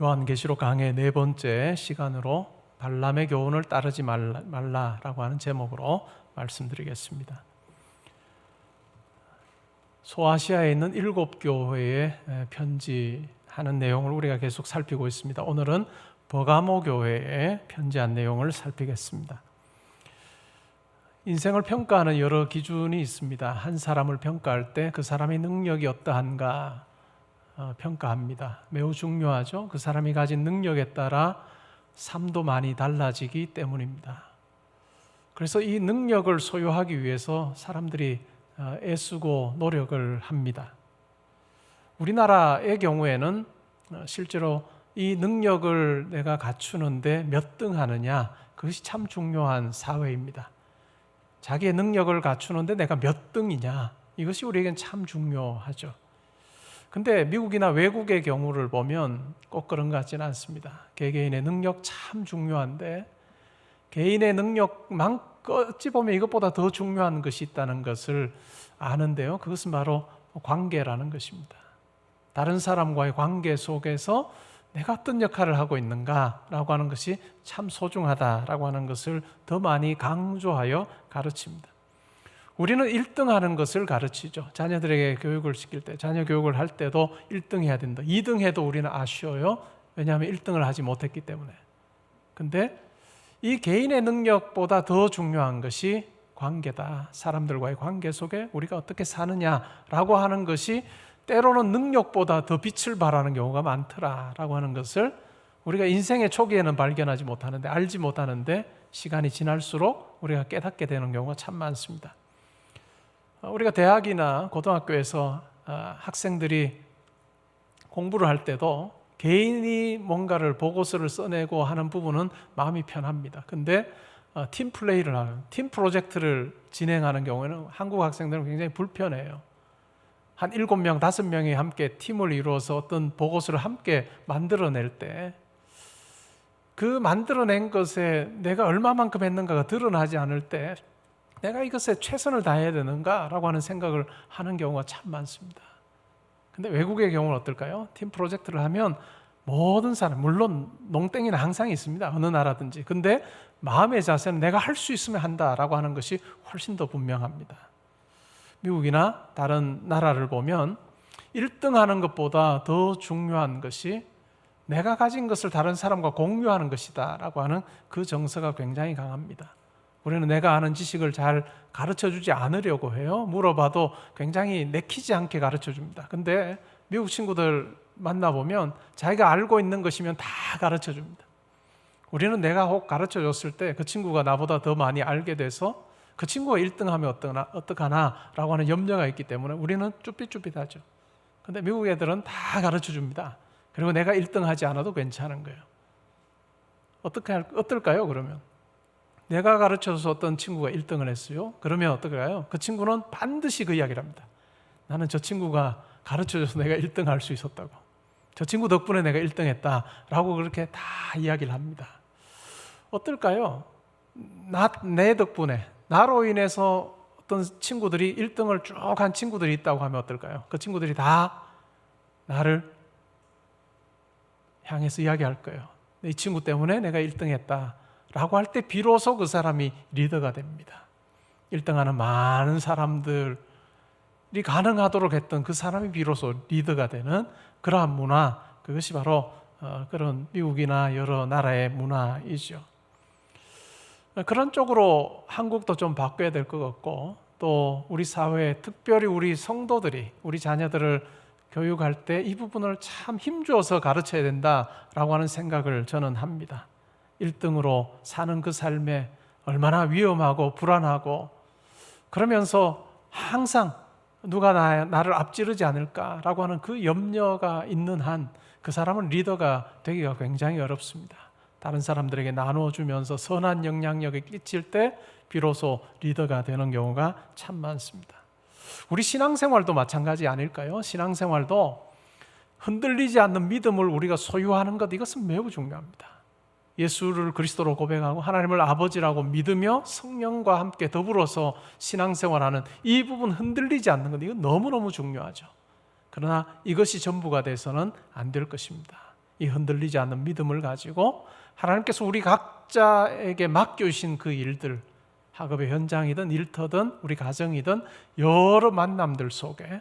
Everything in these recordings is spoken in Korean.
요한계시록 강의 4번째 시간으로 발람의 교훈을 따르지 말라라고 하는 제목으로 말씀드리겠습니다. 소아시아에 있는 7교회에 편지하는 내용을 우리가 계속 살피고 있습니다. 오늘은 버가모 교회에 편지한 내용을 살피겠습니다. 인생을 평가하는 여러 기준이 있습니다. 한 사람을 평가할 때 그 사람의 능력이 어떠한가 평가합니다. 매우 중요하죠. 그 사람이 가진 능력에 따라 삶도 많이 달라지기 때문입니다. 그래서 이 능력을 소유하기 위해서 사람들이 애쓰고 노력을 합니다. 우리나라의 경우에는 실제로 이 능력을 내가 갖추는데 몇 등 하느냐, 그것이 참 중요한 사회입니다. 자기의 능력을 갖추는데 내가 몇 등이냐, 이것이 우리에겐 참 중요하죠. 근데 미국이나 외국의 경우를 보면 꼭 그런 것 같지는 않습니다. 개개인의 능력 참 중요한데 개인의 능력만 어찌 보면 이것보다 더 중요한 것이 있다는 것을 아는데요. 그것은 바로 관계라는 것입니다. 다른 사람과의 관계 속에서 내가 어떤 역할을 하고 있는가라고 하는 것이 참 소중하다라고 하는 것을 더 많이 강조하여 가르칩니다. 우리는 1등하는 것을 가르치죠. 자녀들에게 교육을 시킬 때, 자녀 교육을 할 때도 1등 해야 된다. 2등 해도 우리는 아쉬워요. 왜냐하면 1등을 하지 못했기 때문에. 근데 이 개인의 능력보다 더 중요한 것이 관계다. 사람들과의 관계 속에 우리가 어떻게 사느냐라고 하는 것이 때로는 능력보다 더 빛을 발하는 경우가 많더라라고 하는 것을 우리가 인생의 초기에는 발견하지 못하는데, 알지 못하는데 시간이 지날수록 우리가 깨닫게 되는 경우가 참 많습니다. 우리가 대학이나 고등학교에서 학생들이 공부를 할 때도 개인이 뭔가를 보고서를 써내고 하는 부분은 마음이 편합니다. 근데 팀 플레이를 하는, 팀 프로젝트를 진행하는 경우에는 한국 학생들은 굉장히 불편해요. 한 7명, 5명이 함께 팀을 이루어서 어떤 보고서를 함께 만들어낼 때 그 만들어낸 것에 내가 얼마만큼 했는가가 드러나지 않을 때 내가 이것에 최선을 다해야 되는가라고 하는 생각을 하는 경우가 참 많습니다. 근데 외국의 경우는 어떨까요? 팀 프로젝트를 하면 모든 사람, 물론 농땡이는 항상 있습니다. 어느 나라든지. 근데 마음의 자세는 내가 할 수 있으면 한다라고 하는 것이 훨씬 더 분명합니다. 미국이나 다른 나라를 보면 1등 하는 것보다 더 중요한 것이 내가 가진 것을 다른 사람과 공유하는 것이다 라고 하는 그 정서가 굉장히 강합니다. 우리는 내가 아는 지식을 잘 가르쳐주지 않으려고 해요. 물어봐도 굉장히 내키지 않게 가르쳐줍니다. 근데 미국 친구들 만나보면 자기가 알고 있는 것이면 다 가르쳐줍니다. 우리는 내가 혹 가르쳐줬을 때 그 친구가 나보다 더 많이 알게 돼서 그 친구가 1등하면 어떡하나 라고 하는 염려가 있기 때문에 우리는 쭈삣쭈삣하죠. 근데 미국 애들은 다 가르쳐줍니다. 그리고 내가 1등하지 않아도 괜찮은 거예요. 어떨까요 그러면? 내가 가르쳐서 어떤 친구가 1등을 했어요. 그러면 어떨까요? 그 친구는 반드시 그 이야기를 합니다. 나는 저 친구가 가르쳐줘서 내가 1등 할 수 있었다고. 저 친구 덕분에 내가 1등 했다라고 그렇게 다 이야기를 합니다. 어떨까요? 내 덕분에, 나로 인해서 어떤 친구들이 1등을 쭉 한 친구들이 있다고 하면 어떨까요? 그 친구들이 다 나를 향해서 이야기할 거예요. 이 친구 때문에 내가 1등 했다 라고 할 때 비로소 그 사람이 리더가 됩니다. 1등하는 많은 사람들이 가능하도록 했던 그 사람이 비로소 리더가 되는 그러한 문화, 그것이 바로 그런 미국이나 여러 나라의 문화이죠. 그런 쪽으로 한국도 좀 바꿔야 될 것 같고, 또 우리 사회에 특별히 우리 성도들이 우리 자녀들을 교육할 때 이 부분을 참 힘줘서 가르쳐야 된다라고 하는 생각을 저는 합니다. 1등으로 사는 그 삶에 얼마나 위험하고 불안하고, 그러면서 항상 누가 나를 앞지르지 않을까라고 하는 그 염려가 있는 한 그 사람은 리더가 되기가 굉장히 어렵습니다. 다른 사람들에게 나눠주면서 선한 영향력을 끼칠 때 비로소 리더가 되는 경우가 참 많습니다. 우리 신앙생활도 마찬가지 아닐까요? 신앙생활도 흔들리지 않는 믿음을 우리가 소유하는 것, 이것은 매우 중요합니다. 예수를 그리스도로 고백하고 하나님을 아버지라고 믿으며 성령과 함께 더불어서 신앙생활하는 이 부분, 흔들리지 않는 것, 이건 너무너무 중요하죠. 그러나 이것이 전부가 돼서는 안 될 것입니다. 이 흔들리지 않는 믿음을 가지고 하나님께서 우리 각자에게 맡겨주신 그 일들, 학업의 현장이든 일터든 우리 가정이든 여러 만남들 속에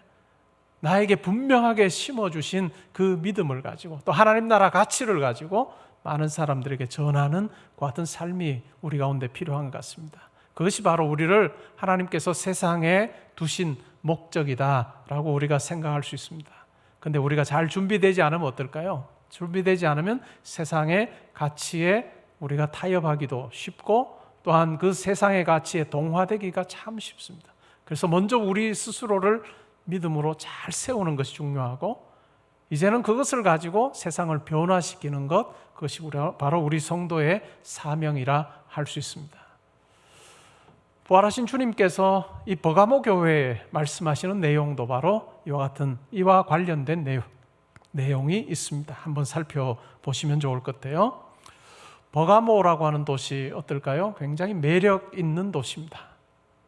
나에게 분명하게 심어주신 그 믿음을 가지고 또 하나님 나라 가치를 가지고 많은 사람들에게 전하는 그 같은 삶이 우리 가운데 필요한 것 같습니다. 그것이 바로 우리를 하나님께서 세상에 두신 목적이다라고 우리가 생각할 수 있습니다. 그런데 우리가 잘 준비되지 않으면 어떨까요? 준비되지 않으면 세상의 가치에 우리가 타협하기도 쉽고 또한 그 세상의 가치에 동화되기가 참 쉽습니다. 그래서 먼저 우리 스스로를 믿음으로 잘 세우는 것이 중요하고 이제는 그것을 가지고 세상을 변화시키는 것, 그것이 바로 우리 성도의 사명이라 할 수 있습니다. 부활하신 주님께서 이 버가모 교회에 말씀하시는 내용도 바로 이와 관련된 내용이 있습니다. 한번 살펴보시면 좋을 것 같아요. 버가모라고 하는 도시 어떨까요? 굉장히 매력 있는 도시입니다.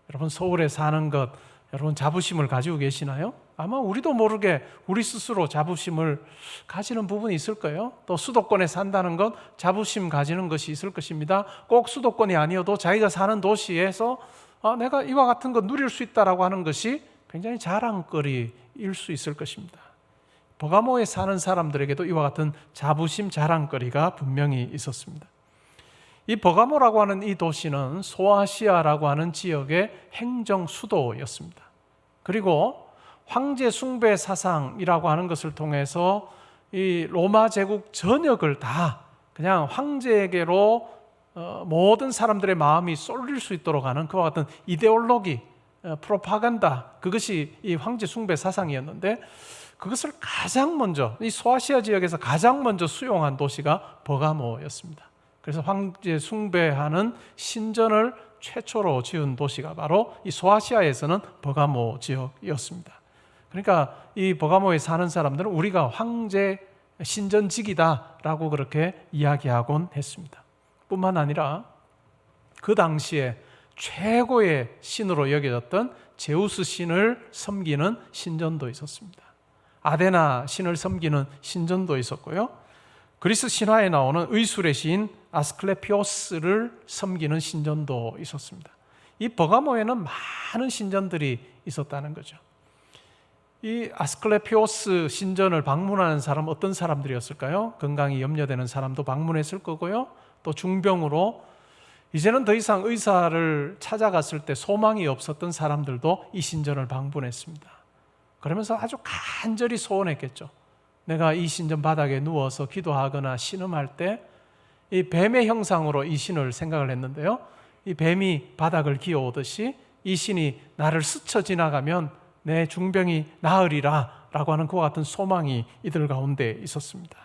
여러분 서울에 사는 것 여러분 자부심을 가지고 계시나요? 아마 우리도 모르게 우리 스스로 자부심을 가지는 부분이 있을 거예요. 또 수도권에 산다는 것 자부심 가지는 것이 있을 것입니다. 꼭 수도권이 아니어도 자기가 사는 도시에서 내가 이와 같은 것 누릴 수 있다라고 하는 것이 굉장히 자랑거리일 수 있을 것입니다. 버가모에 사는 사람들에게도 이와 같은 자부심 자랑거리가 분명히 있었습니다. 이 버가모라고 하는 이 도시는 소아시아라고 하는 지역의 행정 수도였습니다. 그리고 황제 숭배 사상이라고 하는 것을 통해서 이 로마 제국 전역을 다 그냥 황제에게로 모든 사람들의 마음이 쏠릴 수 있도록 하는 그와 같은 이데올로기, 프로파간다, 그것이 이 황제 숭배 사상이었는데 그것을 가장 먼저 이 소아시아 지역에서 가장 먼저 수용한 도시가 버가모였습니다. 그래서 황제 숭배하는 신전을 최초로 지은 도시가 바로 이 소아시아에서는 버가모 지역이었습니다. 그러니까 이 버가모에 사는 사람들은 우리가 황제 신전직이다라고 그렇게 이야기하곤 했습니다. 뿐만 아니라 그 당시에 최고의 신으로 여겨졌던 제우스 신을 섬기는 신전도 있었습니다. 아데나 신을 섬기는 신전도 있었고요. 그리스 신화에 나오는 의술의 신 아스클레피오스를 섬기는 신전도 있었습니다. 이 버가모에는 많은 신전들이 있었다는 거죠. 이 아스클레피오스 신전을 방문하는 사람 어떤 사람들이었을까요? 건강이 염려되는 사람도 방문했을 거고요. 또 중병으로 이제는 더 이상 의사를 찾아갔을 때 소망이 없었던 사람들도 이 신전을 방문했습니다. 그러면서 아주 간절히 소원했겠죠. 내가 이 신전 바닥에 누워서 기도하거나 신음할 때 이 뱀의 형상으로 이 신을 생각을 했는데요. 이 뱀이 바닥을 기어오듯이 이 신이 나를 스쳐 지나가면 내 중병이 나으리라 라고 하는 그와 같은 소망이 이들 가운데 있었습니다.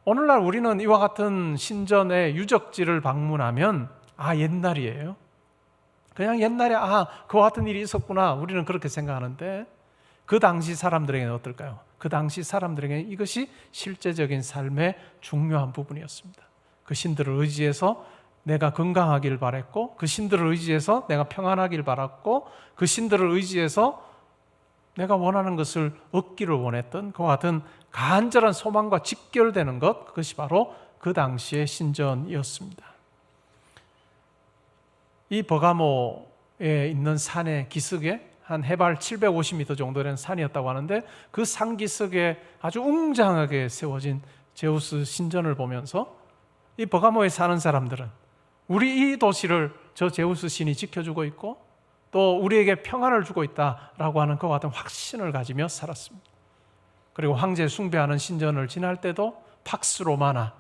오늘날 우리는 이와 같은 신전의 유적지를 방문하면 옛날이에요. 그냥 옛날에 그와 같은 일이 있었구나 우리는 그렇게 생각하는데 그 당시 사람들에게는 어떨까요? 그 당시 사람들에게는 이것이 실제적인 삶의 중요한 부분이었습니다. 그 신들을 의지해서 내가 건강하길 바랐고 그 신들을 의지해서 내가 평안하길 바랐고 그 신들을 의지해서 내가 원하는 것을 얻기를 원했던 그와 같은 간절한 소망과 직결되는 것, 그것이 바로 그 당시의 신전이었습니다. 이 버가모에 있는 산의 기슭에 한 해발 750m 정도 되는 산이었다고 하는데 그 산 기슭에 아주 웅장하게 세워진 제우스 신전을 보면서 이 버가모에 사는 사람들은 우리 이 도시를 저 제우스 신이 지켜주고 있고 또 우리에게 평안을 주고 있다라고 하는 그와 같은 확신을 가지며 살았습니다. 그리고 황제 숭배하는 신전을 지날 때도 팍스 로마나,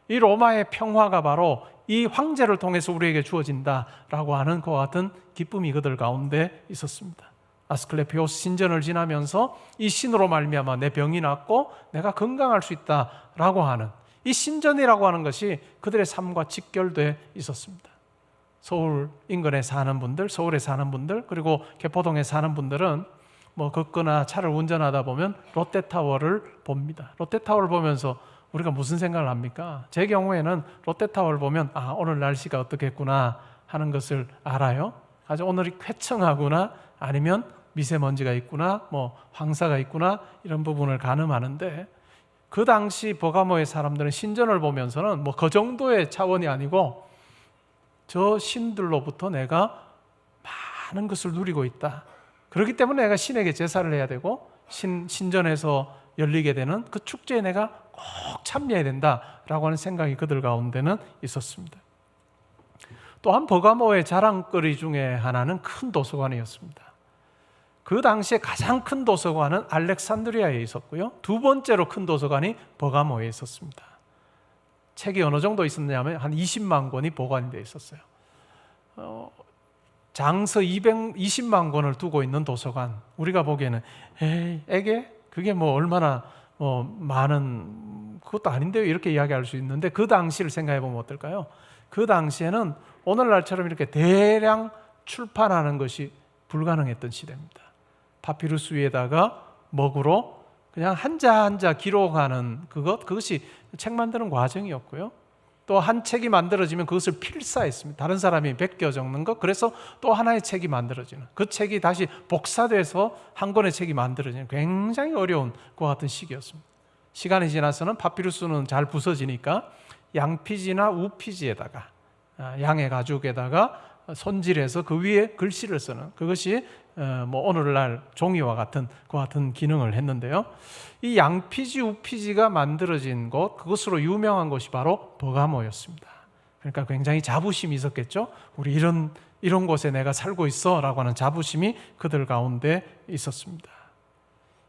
이 로마의 평화가 바로 이 황제를 통해서 우리에게 주어진다라고 하는 그와 같은 기쁨이 그들 가운데 있었습니다. 아스클레피오스 신전을 지나면서 이 신으로 말미암아 내 병이 낫고 내가 건강할 수 있다라고 하는 이 신전이라고 하는 것이 그들의 삶과 직결되어 있었습니다. 서울 인근에 사는 분들, 서울에 사는 분들, 그리고 개포동에 사는 분들은 걷거나 차를 운전하다 보면 롯데타워를 봅니다. 롯데타워를 보면서 우리가 무슨 생각을 합니까? 제 경우에는 롯데타워를 보면 오늘 날씨가 어떻겠구나 하는 것을 알아요. 아주 오늘이 쾌청하구나, 아니면 미세먼지가 있구나, 황사가 있구나, 이런 부분을 가늠하는데 그 당시 버가모의 사람들은 신전을 보면서는 뭐 그 정도의 차원이 아니고 저 신들로부터 내가 많은 것을 누리고 있다. 그렇기 때문에 내가 신에게 제사를 해야 되고 신전에서 열리게 되는 그 축제에 내가 꼭 참여해야 된다라고 하는 생각이 그들 가운데는 있었습니다. 또한 버가모의 자랑거리 중에 하나는 큰 도서관이었습니다. 그 당시에 가장 큰 도서관은 알렉산드리아에 있었고요. 두 번째로 큰 도서관이 버가모에 있었습니다. 책이 어느 정도 있었냐면 한 20만 권이 보관이 되어 있었어요. 장서 220만 권을 두고 있는 도서관, 우리가 보기에는 에게 그게 뭐 얼마나 많은 그것도 아닌데요, 이렇게 이야기할 수 있는데 그 당시를 생각해 보면 어떨까요? 그 당시에는 오늘날처럼 이렇게 대량 출판하는 것이 불가능했던 시대입니다. 파피루스 위에다가 먹으로 그냥 한자 한자 기록하는 그것이 책 만드는 과정이었고요. 또 한 책이 만들어지면 그것을 필사했습니다. 다른 사람이 베껴 적는 것, 그래서 또 하나의 책이 만들어지는, 그 책이 다시 복사돼서 한 권의 책이 만들어지는 굉장히 어려운 그와 같은 시기였습니다. 시간이 지나서는 파피루스는 잘 부서지니까 양피지나 우피지에다가, 양의 가죽에다가 손질해서 그 위에 글씨를 쓰는, 그것이 뭐 오늘날 종이와 같은 그와 같은 기능을 했는데요. 이 양피지 우피지가 만들어진 곳, 그것으로 유명한 곳이 바로 버가모였습니다. 그러니까 굉장히 자부심이 있었겠죠. 우리 이런 곳에 내가 살고 있어라고 하는 자부심이 그들 가운데 있었습니다.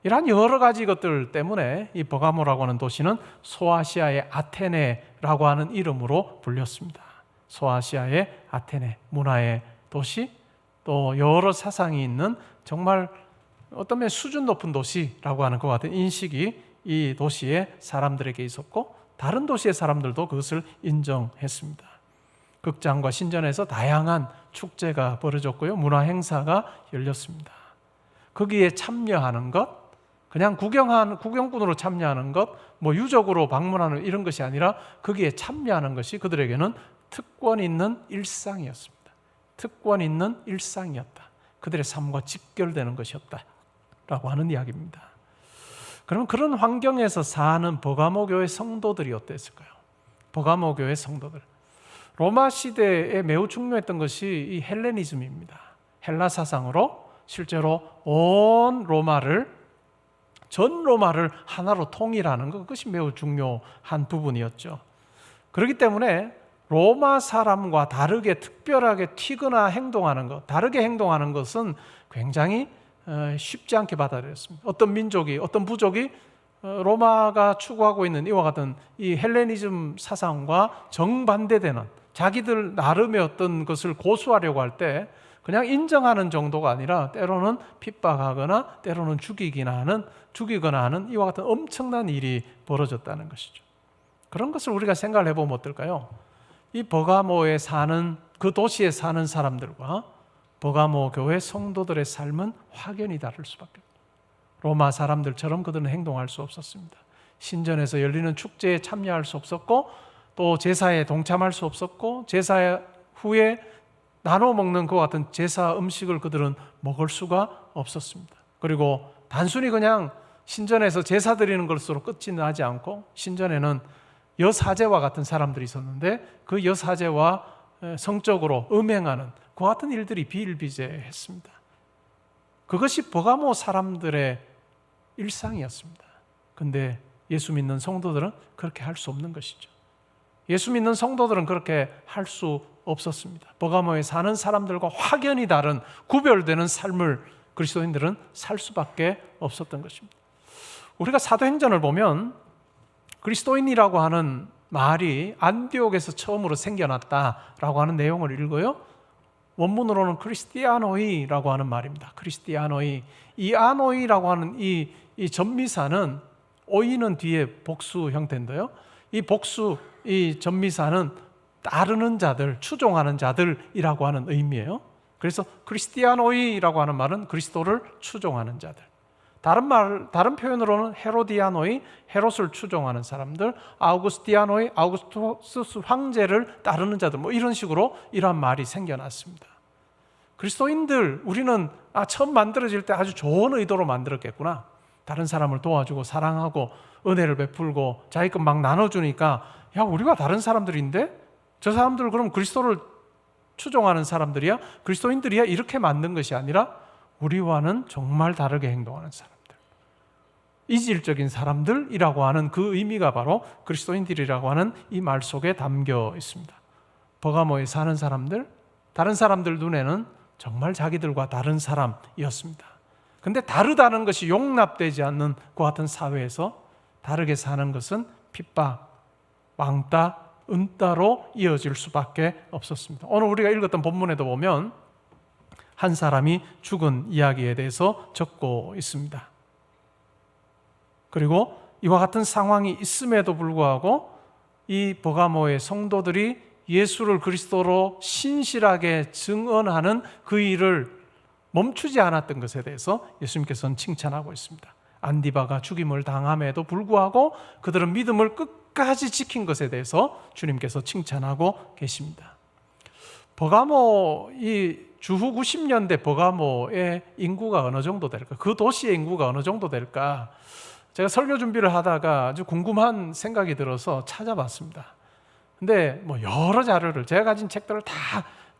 이러한 여러 가지 것들 때문에 이 버가모라고 하는 도시는 소아시아의 아테네라고 하는 이름으로 불렸습니다. 소아시아의 아테네, 문화의 도시, 또 여러 사상이 있는 정말 어떤 면에 수준 높은 도시라고 하는 것 같은 인식이 이 도시의 사람들에게 있었고, 다른 도시의 사람들도 그것을 인정했습니다. 극장과 신전에서 다양한 축제가 벌어졌고요, 문화 행사가 열렸습니다. 거기에 참여하는 것, 그냥 구경꾼으로 참여하는 것, 뭐 유적으로 방문하는 이런 것이 아니라 거기에 참여하는 것이 그들에게는 특권 있는 일상이었습니다. 특권 있는 일상이었다. 그들의 삶과 직결되는 것이었다라고 하는 이야기입니다. 그럼 그런 환경에서 사는 버가모 교회 성도들이 어땠을까요? 버가모 교회 성도들, 로마 시대에 매우 중요했던 것이 이 헬레니즘입니다. 헬라 사상으로 실제로 전 로마를 하나로 통일하는 것, 그것이 매우 중요한 부분이었죠. 그렇기 때문에 로마 사람과 다르게 특별하게 튀거나 행동하는 것, 다르게 행동하는 것은 굉장히 쉽지 않게 받아들였습니다. 어떤 민족이, 어떤 부족이 로마가 추구하고 있는 이와 같은 이 헬레니즘 사상과 정반대되는 자기들 나름의 어떤 것을 고수하려고 할 때 그냥 인정하는 정도가 아니라 때로는 핍박하거나 때로는 죽이거나 하는 이와 같은 엄청난 일이 벌어졌다는 것이죠. 그런 것을 우리가 생각을 해보면 어떨까요? 이 버가모에 사는, 그 도시에 사는 사람들과 버가모 교회 성도들의 삶은 확연히 다를 수밖에 없습니다. 로마 사람들처럼 그들은 행동할 수 없었습니다. 신전에서 열리는 축제에 참여할 수 없었고, 또 제사에 동참할 수 없었고, 제사 후에 나눠 먹는 그와 같은 제사 음식을 그들은 먹을 수가 없었습니다. 그리고 단순히 그냥 신전에서 제사 드리는 것으로 끝이 나지 않고, 신전에는 여사제와 같은 사람들이 있었는데 그 여사제와 성적으로 음행하는 그 같은 일들이 비일비재했습니다. 그것이 버가모 사람들의 일상이었습니다. 그런데 예수 믿는 성도들은 그렇게 할 수 없는 것이죠. 예수 믿는 성도들은 그렇게 할 수 없었습니다. 버가모에 사는 사람들과 확연히 다른 구별되는 삶을 그리스도인들은 살 수밖에 없었던 것입니다. 우리가 사도행전을 보면 그리스도인이라고 하는 말이 안디옥에서 처음으로 생겨났다라고 하는 내용을 읽어요. 원문으로는 크리스티아노이라고 하는 말입니다. 크리스티아노이. 이 아노이라고 하는 이 전미사는, 오이는 뒤에 복수 형태인데요, 이 복수, 이 전미사는 따르는 자들, 추종하는 자들이라고 하는 의미예요. 그래서 크리스티아노이라고 하는 말은 그리스도를 추종하는 자들. 다른 표현으로는 헤로디아노이, 헤롯을 추종하는 사람들, 아우구스티아노이, 아우구스투스 황제를 따르는 자들, 뭐 이런 식으로 이러한 말이 생겨났습니다. 그리스도인들, 우리는 처음 만들어질 때 아주 좋은 의도로 만들었겠구나, 다른 사람을 도와주고 사랑하고 은혜를 베풀고 자기 것 막 나눠주니까 야, 우리가 다른 사람들인데? 저 사람들 그럼 그리스도를 추종하는 사람들이야? 그리스도인들이야? 이렇게 만든 것이 아니라 우리와는 정말 다르게 행동하는 사람들, 이질적인 사람들이라고 하는 그 의미가 바로 그리스도인들이라고 하는 이 말 속에 담겨 있습니다. 버가모에 사는 사람들, 다른 사람들 눈에는 정말 자기들과 다른 사람이었습니다. 근데 다르다는 것이 용납되지 않는 그 같은 사회에서 다르게 사는 것은 핍박, 왕따, 은따로 이어질 수밖에 없었습니다. 오늘 우리가 읽었던 본문에도 보면 한 사람이 죽은 이야기에 대해서 적고 있습니다. 그리고 이와 같은 상황이 있음에도 불구하고 이 버가모의 성도들이 예수를 그리스도로 신실하게 증언하는 그 일을 멈추지 않았던 것에 대해서 예수님께서는 칭찬하고 있습니다. 안디바가 죽임을 당함에도 불구하고 그들은 믿음을 끝까지 지킨 것에 대해서 주님께서 칭찬하고 계십니다. 버가모, 이 주후 90년대 버가모의 인구가 어느 정도 될까? 그 도시의 인구가 어느 정도 될까? 제가 설교 준비를 하다가 아주 궁금한 생각이 들어서 찾아봤습니다. 근데 뭐 여러 자료를, 제가 가진 책들을 다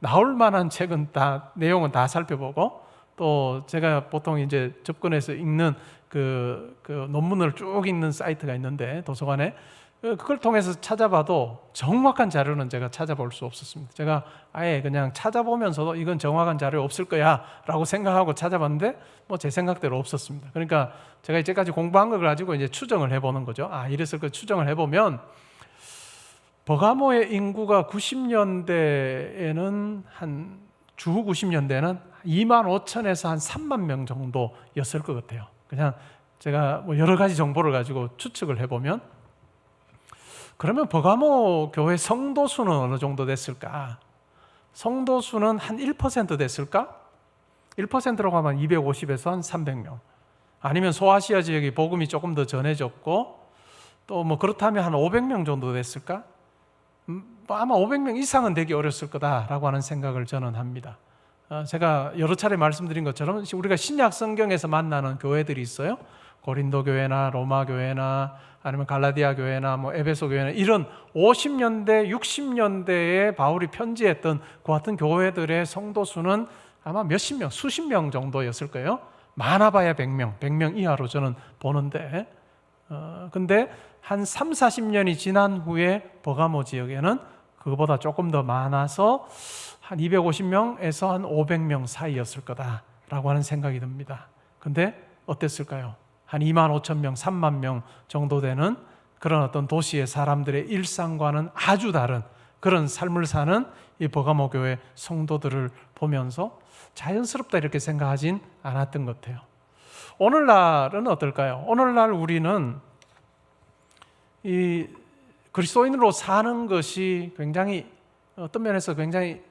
나올 만한 책은 다 내용은 다 살펴보고, 또 제가 보통 이제 접근해서 읽는 그 논문을 쭉 읽는 사이트가 있는데 도서관에, 그걸 통해서 찾아봐도 정확한 자료는 제가 찾아볼 수 없었습니다. 제가 아예 그냥 찾아보면서도 이건 정확한 자료 없을 거야 라고 생각하고 찾아봤는데 뭐 제 생각대로 없었습니다. 그러니까 제가 이제까지 공부한 걸 가지고 이제 추정을 해보는 거죠. 아, 이랬을 거 추정을 해보면 버가모의 인구가 90년대에는 주후 90년대에는 2만 5천에서 한 3만 명 정도였을 것 같아요. 그냥 제가 뭐 여러 가지 정보를 가지고 추측을 해보면, 그러면 버가모 교회 성도 수는 어느 정도 됐을까? 성도 수는 한 1% 됐을까? 1%라고 하면 250에서 한 300명. 아니면 소아시아 지역이 복음이 조금 더 전해졌고, 또 뭐 그렇다면 한 500명 정도 됐을까? 아마 500명 이상은 되기 어렸을 거다라고 하는 생각을 저는 합니다. 제가 여러 차례 말씀드린 것처럼 우리가 신약 성경에서 만나는 교회들이 있어요. 고린도 교회나 로마 교회나 아니면 갈라디아 교회나 뭐 에베소 교회나 이런 50년대, 60년대에 바울이 편지했던 그 같은 교회들의 성도 수는 아마 몇십 명, 수십 명 정도였을 거예요. 많아봐야 100명, 100명 이하로 저는 보는데, 근데 한 3, 40년이 지난 후에 버가모 지역에는 그거보다 조금 더 많아서 한 250명에서 한 500명 사이였을 거다라고 하는 생각이 듭니다. 근데 어땠을까요? 한 2만 5천 명, 3만 명 정도 되는 그런 어떤 도시의 사람들의 일상과는 아주 다른 그런 삶을 사는 이 버가모 교회 성도들을 보면서 자연스럽다 이렇게 생각하진 않았던 것 같아요. 오늘날은 어떨까요? 오늘날 우리는 이 그리스도인으로 사는 것이 굉장히 어떤 면에서 굉장히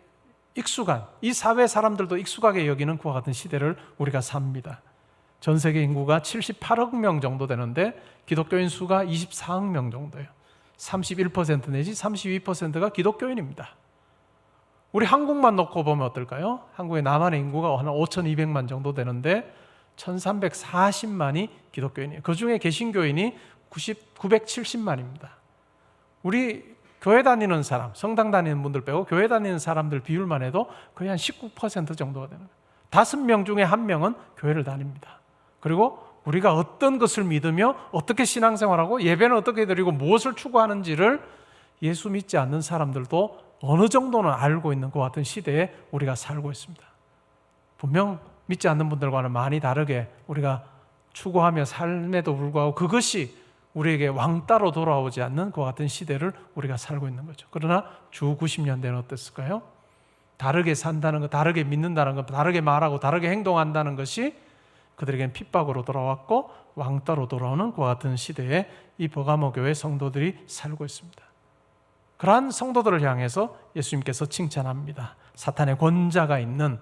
익숙한, 이 사회 사람들도 익숙하게 여기는 그와 같은 시대를 우리가 삽니다. 전 세계 인구가 78억 명 정도 되는데 기독교인 수가 24억 명 정도예요. 31% 내지 32%가 기독교인입니다. 우리 한국만 놓고 보면 어떨까요? 한국의 남한의 인구가 한 5,200만 정도 되는데 1,340만이 기독교인이에요. 그중에 개신교인이 970만입니다. 우리 교회 다니는 사람, 성당 다니는 분들 빼고 교회 다니는 사람들 비율만 해도 거의 한 19% 정도가 되는 거예요. 5명 중에 1명은 교회를 다닙니다. 그리고 우리가 어떤 것을 믿으며 어떻게 신앙생활하고 예배는 어떻게 드리고 무엇을 추구하는지를 예수 믿지 않는 사람들도 어느 정도는 알고 있는 것 같은 시대에 우리가 살고 있습니다. 분명 믿지 않는 분들과는 많이 다르게 우리가 추구하며 삶에도 불구하고 그것이 우리에게 왕따로 돌아오지 않는 것 같은 시대를 우리가 살고 있는 거죠. 그러나 주 90년대는 어땠을까요? 다르게 산다는 것, 다르게 믿는다는 것, 다르게 말하고 다르게 행동한다는 것이 그들에게는 핍박으로 돌아왔고 왕따로 돌아오는 그와 같은 시대에 이 버가모 교회 성도들이 살고 있습니다. 그러한 성도들을 향해서 예수님께서 칭찬합니다. 사탄의 권자가 있는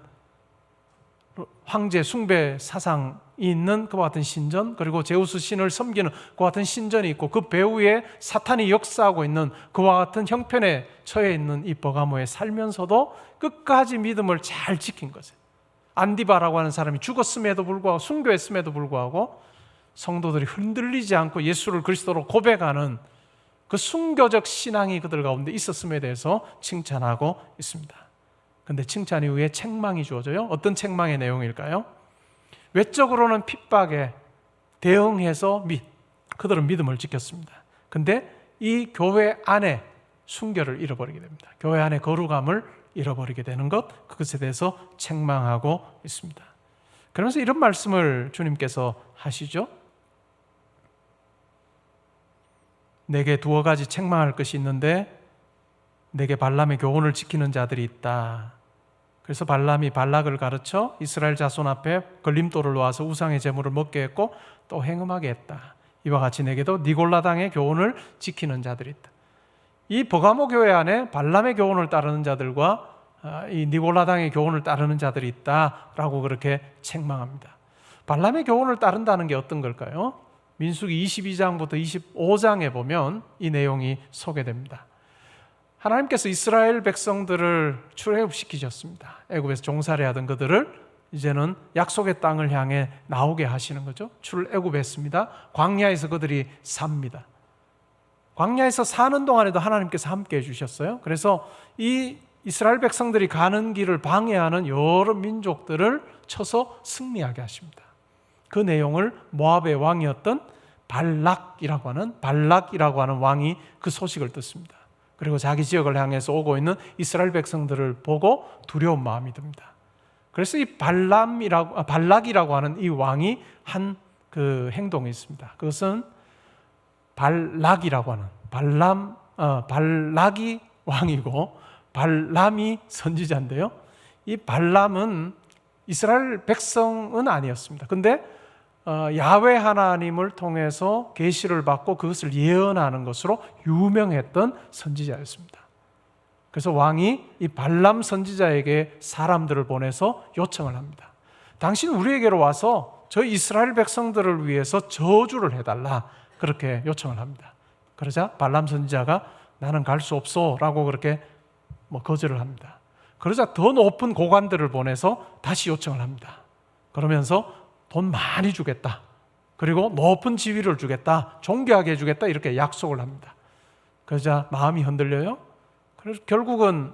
황제 숭배 사상이 있는 그와 같은 신전, 그리고 제우스 신을 섬기는 그와 같은 신전이 있고 그 배후에 사탄이 역사하고 있는 그와 같은 형편에 처해 있는 이 버가모에 살면서도 끝까지 믿음을 잘 지킨 것이에요. 안디바라고 하는 사람이 죽었음에도 불구하고 순교했음에도 불구하고 성도들이 흔들리지 않고 예수를 그리스도로 고백하는 그 순교적 신앙이 그들 가운데 있었음에 대해서 칭찬하고 있습니다. 그런데 칭찬 이후에 책망이 주어져요. 어떤 책망의 내용일까요? 외적으로는 핍박에 대응해서 그들은 믿음을 지켰습니다. 근데 이 교회 안에 순결을 잃어버리게 됩니다. 교회 안에 거룩함을 잃어버리게 되는 것, 그것에 대해서 책망하고 있습니다. 그러면서 이런 말씀을 주님께서 하시죠. 내게 두어 가지 책망할 것이 있는데 내게 발람의 교훈을 지키는 자들이 있다. 그래서 발람이 발락을 가르쳐 이스라엘 자손 앞에 걸림돌을 놓아서 우상의 제물을 먹게 했고 또 행음하게 했다. 이와 같이 내게도 니골라당의 교훈을 지키는 자들이 있다. 이 버가모 교회 안에 발람의 교훈을 따르는 자들과 이 니골라당의 교훈을 따르는 자들이 있다라고 그렇게 책망합니다. 발람의 교훈을 따른다는 게 어떤 걸까요? 민수기 22장부터 25장에 보면 이 내용이 소개됩니다. 하나님께서 이스라엘 백성들을 출애굽시키셨습니다. 애굽에서 종살이하던 그들을 이제는 약속의 땅을 향해 나오게 하시는 거죠. 출애굽했습니다. 광야에서 그들이 삽니다. 광야에서 사는 동안에도 하나님께서 함께 해주셨어요. 그래서 이 이스라엘 백성들이 가는 길을 방해하는 여러 민족들을 쳐서 승리하게 하십니다. 그 내용을 모압의 왕이었던 발락이라고 하는 왕이 그 소식을 듣습니다. 그리고 자기 지역을 향해서 오고 있는 이스라엘 백성들을 보고 두려운 마음이 듭니다. 그래서 이 발락이라고 하는 이 왕이 한 그 행동이 있습니다. 그것은 발락이라고 하는 발락이 왕이고 발람이 선지자인데요. 이 발람은 이스라엘 백성은 아니었습니다. 근데 야훼 하나님을 통해서 계시를 받고 그것을 예언하는 것으로 유명했던 선지자였습니다. 그래서 왕이 이 발람 선지자에게 사람들을 보내서 요청을 합니다. 당신 우리에게로 와서 저희 이스라엘 백성들을 위해서 저주를 해달라, 그렇게 요청을 합니다. 그러자 발람 선지자가 나는 갈 수 없어 라고 그렇게 거절을 합니다. 그러자 더 높은 고관들을 보내서 다시 요청을 합니다. 그러면서 돈 많이 주겠다, 그리고 높은 지위를 주겠다, 존귀하게 해주겠다, 이렇게 약속을 합니다. 그러자 마음이 흔들려요. 그래서 결국은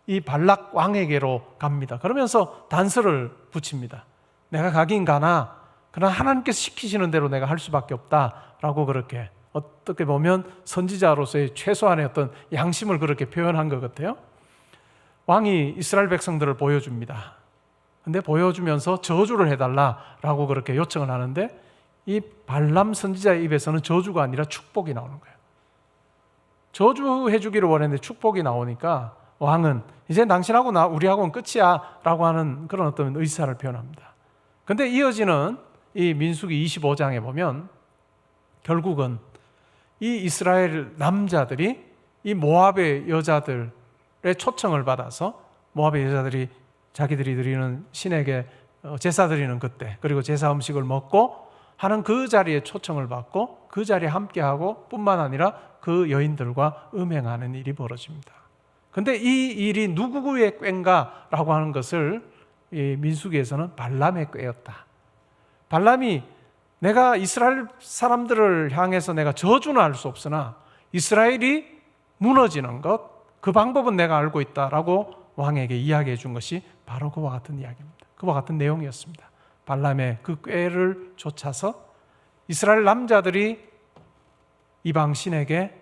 이 발락 왕에게로 갑니다. 그러면서 단서를 붙입니다. 내가 가긴 가나 그러나 하나님께서 시키시는 대로 내가 할 수밖에 없다라고, 그렇게 어떻게 보면 선지자로서의 최소한의 어떤 양심을 그렇게 표현한 것 같아요. 왕이 이스라엘 백성들을 보여줍니다. 근데 보여주면서 저주를 해달라라고 그렇게 요청을 하는데 이 발람 선지자의 입에서는 저주가 아니라 축복이 나오는 거예요. 저주해 주기를 원했는데 축복이 나오니까 왕은 이제 당신하고 우리하고는 끝이야 라고 하는 그런 어떤 의사를 표현합니다. 근데 이어지는 이 민수기 25장에 보면 결국은 이 이스라엘 남자들이 이 모압의 여자들의 초청을 받아서, 모압의 여자들이 자기들이 드리는 신에게 제사 드리는 그때, 그리고 제사 음식을 먹고 하는 그 자리에 초청을 받고 그 자리에 함께하고 뿐만 아니라 그 여인들과 음행하는 일이 벌어집니다. 그런데 이 일이 누구의 꾀인가라고 하는 것을 이 민수기에서는 발람의 꾀였다. 발람이 내가 이스라엘 사람들을 향해서 내가 저주는 할 수 없으나 이스라엘이 무너지는 것, 그 방법은 내가 알고 있다라고 왕에게 이야기해 준 것이 바로 그와 같은 이야기입니다. 그와 같은 내용이었습니다. 발람의 그 꾀를 쫓아서 이스라엘 남자들이 이방 신에게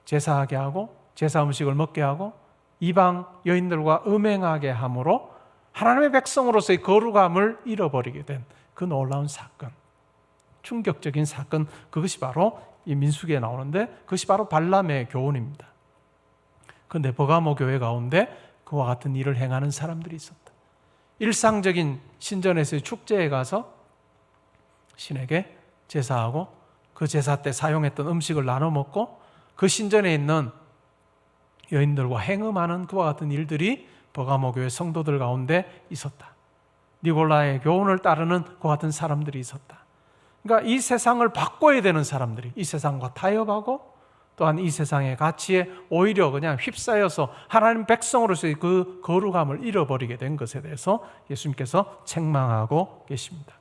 제사하게 하고 제사 음식을 먹게 하고 이방 여인들과 음행하게 함으로 하나님의 백성으로서의 거룩함을 잃어버리게 된 그 놀라운 사건, 충격적인 사건, 그것이 바로 이 민수기에 나오는데 그것이 바로 발람의 교훈입니다. 그런데 버가모 교회 가운데 그와 같은 일을 행하는 사람들이 있었다. 일상적인 신전에서의 축제에 가서 신에게 제사하고 그 제사 때 사용했던 음식을 나눠 먹고 그 신전에 있는 여인들과 행음하는 그와 같은 일들이 버가모 교회 성도들 가운데 있었다. 니골라의 교훈을 따르는 그와 같은 사람들이 있었다. 그러니까 이 세상을 바꿔야 되는 사람들이 이 세상과 타협하고 또한 이 세상의 가치에 오히려 그냥 휩싸여서 하나님 백성으로서의 그 거룩함을 잃어버리게 된 것에 대해서 예수님께서 책망하고 계십니다.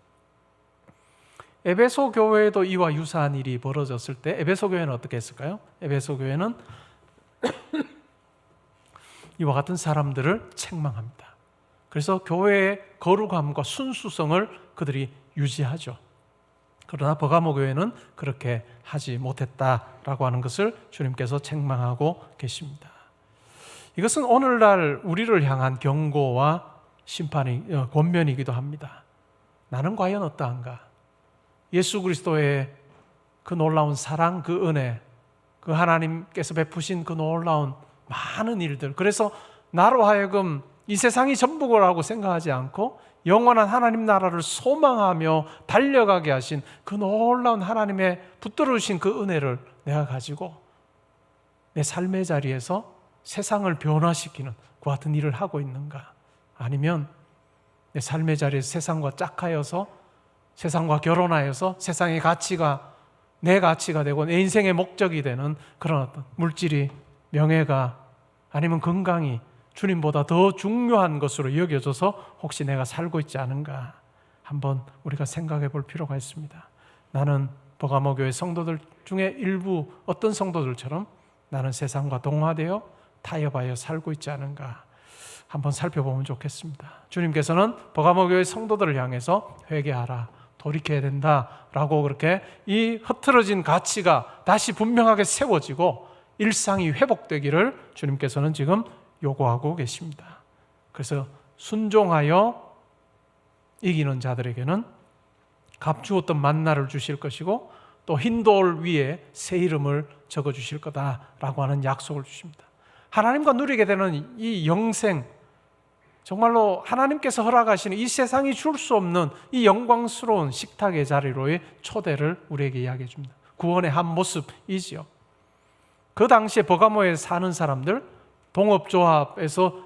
에베소 교회에도 이와 유사한 일이 벌어졌을 때 에베소 교회는 어떻게 했을까요? 에베소 교회는 이와 같은 사람들을 책망합니다. 그래서 교회의 거룩함과 순수성을 그들이 유지하죠. 그러나 버가모 교회는 그렇게 하지 못했다라고 하는 것을 주님께서 책망하고 계십니다. 이것은 오늘날 우리를 향한 경고와 권면이기도 합니다. 나는 과연 어떠한가? 예수 그리스도의 그 놀라운 사랑, 그 은혜, 그 하나님께서 베푸신 그 놀라운 많은 일들, 그래서 나로 하여금 이 세상이 전부라고 생각하지 않고 영원한 하나님 나라를 소망하며 달려가게 하신 그 놀라운 하나님의 붙들으신 그 은혜를 내가 가지고 내 삶의 자리에서 세상을 변화시키는 그 같은 일을 하고 있는가? 아니면 내 삶의 자리에서 세상과 짝하여서 세상과 결혼하여서 세상의 가치가 내 가치가 되고 내 인생의 목적이 되는 그런 어떤 물질이, 명예가, 아니면 건강이 주님보다 더 중요한 것으로 여겨져서 혹시 내가 살고 있지 않은가 한번 우리가 생각해 볼 필요가 있습니다. 나는 버가모 교회 성도들 중에 일부 어떤 성도들처럼 나는 세상과 동화되어 타협하여 살고 있지 않은가 한번 살펴보면 좋겠습니다. 주님께서는 버가모 교회 성도들을 향해서 회개하라, 돌이켜야 된다라고 그렇게 이 흐트러진 가치가 다시 분명하게 세워지고 일상이 회복되기를 주님께서는 지금 요구하고 계십니다. 그래서 순종하여 이기는 자들에게는 값주었던 만나를 주실 것이고 또 흰 돌 위에 새 이름을 적어주실 거다라고 하는 약속을 주십니다. 하나님과 누리게 되는 이 영생, 정말로 하나님께서 허락하시는 이 세상이 줄 수 없는 이 영광스러운 식탁의 자리로의 초대를 우리에게 이야기해 줍니다. 구원의 한 모습이지요. 그 당시에 버가모에 사는 사람들, 동업조합에서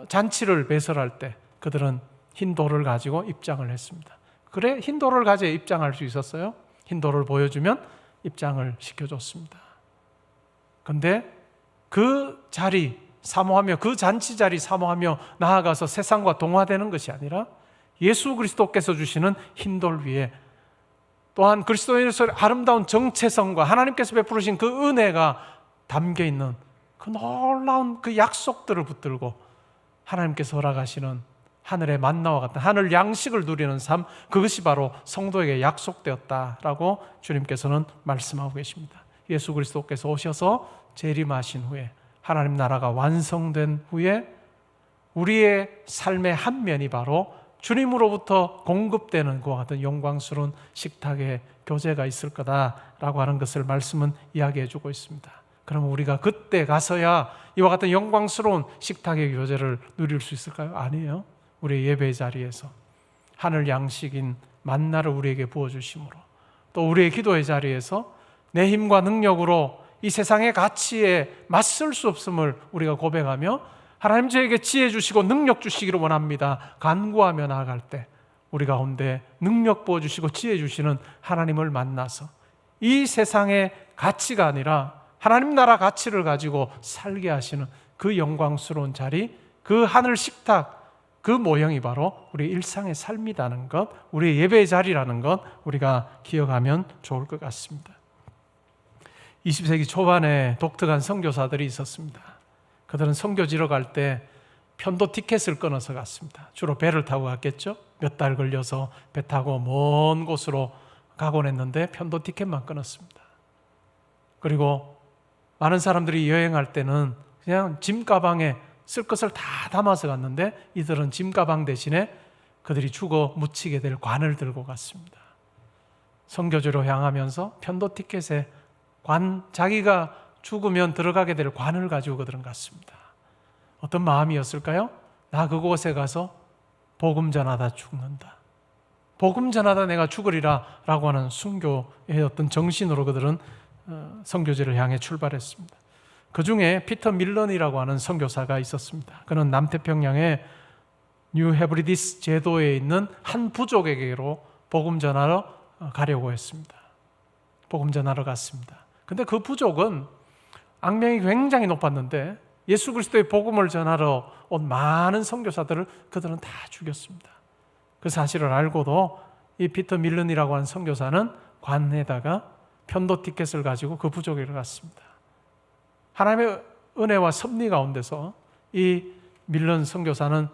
잔치를 배설할 때 그들은 흰 돌을 가지고 입장을 했습니다. 그래, 흰 돌을 가지고 입장할 수 있었어요. 흰 돌을 보여주면 입장을 시켜줬습니다. 그런데 그 자리 사모하며, 그 잔치 자리 사모하며 나아가서 세상과 동화되는 것이 아니라 예수 그리스도께서 주시는 흰 돌 위에 또한 그리스도인으로서 아름다운 정체성과 하나님께서 베푸신 그 은혜가 담겨있는 그 놀라운 그 약속들을 붙들고 하나님께서 허락하시는 하늘의 만나와 같은 하늘 양식을 누리는 삶, 그것이 바로 성도에게 약속되었다라고 주님께서는 말씀하고 계십니다. 예수 그리스도께서 오셔서 재림하신 후에 하나님 나라가 완성된 후에 우리의 삶의 한 면이 바로 주님으로부터 공급되는 그와 같은 영광스러운 식탁의 교제가 있을 거다라고 하는 것을 말씀은 이야기해 주고 있습니다. 그러면 우리가 그때 가서야 이와 같은 영광스러운 식탁의 교제를 누릴 수 있을까요? 아니에요. 우리의 예배 자리에서 하늘 양식인 만나를 우리에게 부어주심으로, 또 우리의 기도의 자리에서 내 힘과 능력으로 이 세상의 가치에 맞설 수 없음을 우리가 고백하며 하나님 저에게 지혜 주시고 능력 주시기를 원합니다 간구하며 나아갈 때 우리 가운데 능력 부어주시고 지혜 주시는 하나님을 만나서 이 세상의 가치가 아니라 하나님 나라 가치를 가지고 살게 하시는 그 영광스러운 자리, 그 하늘 식탁, 그 모형이 바로 우리 일상의 삶이라는 것, 우리의 예배의 자리라는 것 우리가 기억하면 좋을 것 같습니다. 20세기 초반에 독특한 선교사들이 있었습니다. 그들은 선교지로 갈 때 편도 티켓을 끊어서 갔습니다. 주로 배를 타고 갔겠죠. 몇 달 걸려서 배 타고 먼 곳으로 가곤 했는데 편도 티켓만 끊었습니다. 그리고 많은 사람들이 여행할 때는 그냥 짐 가방에 쓸 것을 다 담아서 갔는데 이들은 짐 가방 대신에 그들이 죽어 묻히게 될 관을 들고 갔습니다. 선교지로 향하면서 편도 티켓에 자기가 죽으면 들어가게 될 관을 가지고 그들은 갔습니다. 어떤 마음이었을까요? 나 그곳에 가서 복음 전하다 죽는다. 복음 전하다 내가 죽으리라 라고 하는 순교의 어떤 정신으로 그들은 선교지를 향해 출발했습니다. 그 중에 피터 밀런이라고 하는 선교사가 있었습니다. 그는 남태평양의 뉴 헤브리디스 제도에 있는 한 부족에게로 복음 전하러 가려고 했습니다. 복음 전하러 갔습니다. 근데 그 부족은 악명이 굉장히 높았는데 예수 그리스도의 복음을 전하러 온 많은 선교사들을 그들은 다 죽였습니다. 그 사실을 알고도 이 피터 밀런이라고 하는 선교사는 관에다가 편도 티켓을 가지고 그 부족에로 갔습니다. 하나님의 은혜와 섭리 가운데서 이 밀런 선교사는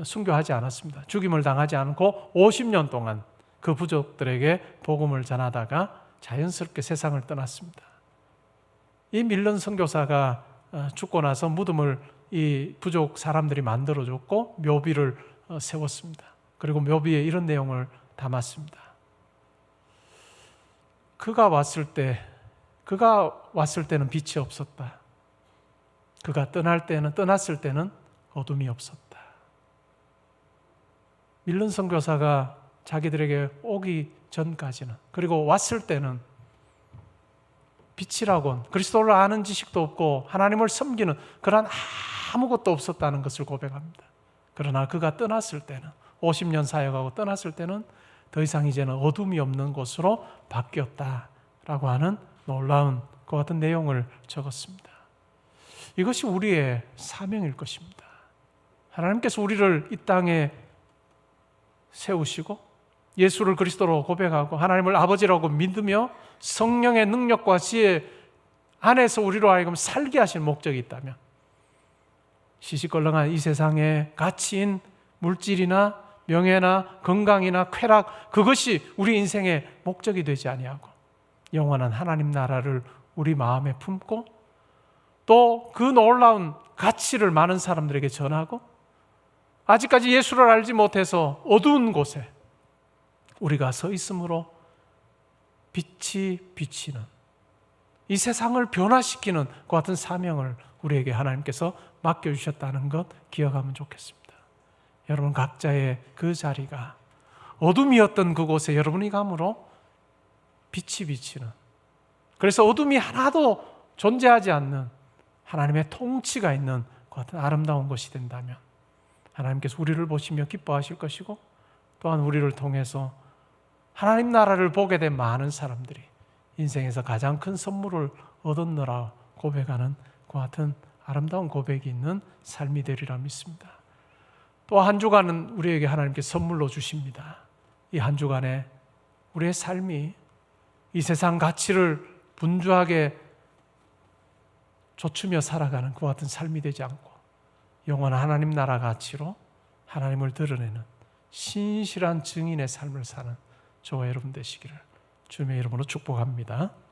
순교하지 않았습니다. 죽임을 당하지 않고 50년 동안 그 부족들에게 복음을 전하다가 자연스럽게 세상을 떠났습니다. 이 밀런 선교사가 죽고 나서 무덤을 이 부족 사람들이 만들어줬고 묘비를 세웠습니다. 그리고 묘비에 이런 내용을 담았습니다. 그가 왔을 때는 빛이 없었다. 그가 떠났을 때는 어둠이 없었다. 밀런 선교사가 자기들에게 오기 전까지는, 그리고 왔을 때는 빛이라곤 그리스도를 아는 지식도 없고 하나님을 섬기는 그런 아무것도 없었다는 것을 고백합니다. 그러나 그가 떠났을 때는, 50년 사역하고 떠났을 때는 더 이상 이제는 어둠이 없는 곳으로 바뀌었다라고 하는 놀라운 그 같은 내용을 적었습니다. 이것이 우리의 사명일 것입니다. 하나님께서 우리를 이 땅에 세우시고 예수를 그리스도로 고백하고 하나님을 아버지라고 믿으며 성령의 능력과 지혜 안에서 우리로 하여금 살게 하신 목적이 있다면, 시시껄렁한 이 세상의 가치인 물질이나 명예나 건강이나 쾌락, 그것이 우리 인생의 목적이 되지 아니하고 영원한 하나님 나라를 우리 마음에 품고 또 그 놀라운 가치를 많은 사람들에게 전하고, 아직까지 예수를 알지 못해서 어두운 곳에 우리가 서 있으므로 빛이 비치는, 이 세상을 변화시키는 그 같은 사명을 우리에게 하나님께서 맡겨주셨다는 것 기억하면 좋겠습니다. 여러분 각자의 그 자리가 어둠이었던 그곳에 여러분이 감으로 빛이 비치는, 그래서 어둠이 하나도 존재하지 않는 하나님의 통치가 있는 그 같은 아름다운 것이 된다면 하나님께서 우리를 보시며 기뻐하실 것이고, 또한 우리를 통해서 하나님 나라를 보게 된 많은 사람들이 인생에서 가장 큰 선물을 얻었노라 고백하는 그 같은 아름다운 고백이 있는 삶이 되리라 믿습니다. 또 한 주간은 우리에게 하나님께 선물로 주십니다. 이 한 주간에 우리의 삶이 이 세상 가치를 분주하게 좇으며 살아가는 그 같은 삶이 되지 않고 영원한 하나님 나라 가치로 하나님을 드러내는 신실한 증인의 삶을 사는 저와 여러분 되시기를 주님의 이름으로 축복합니다.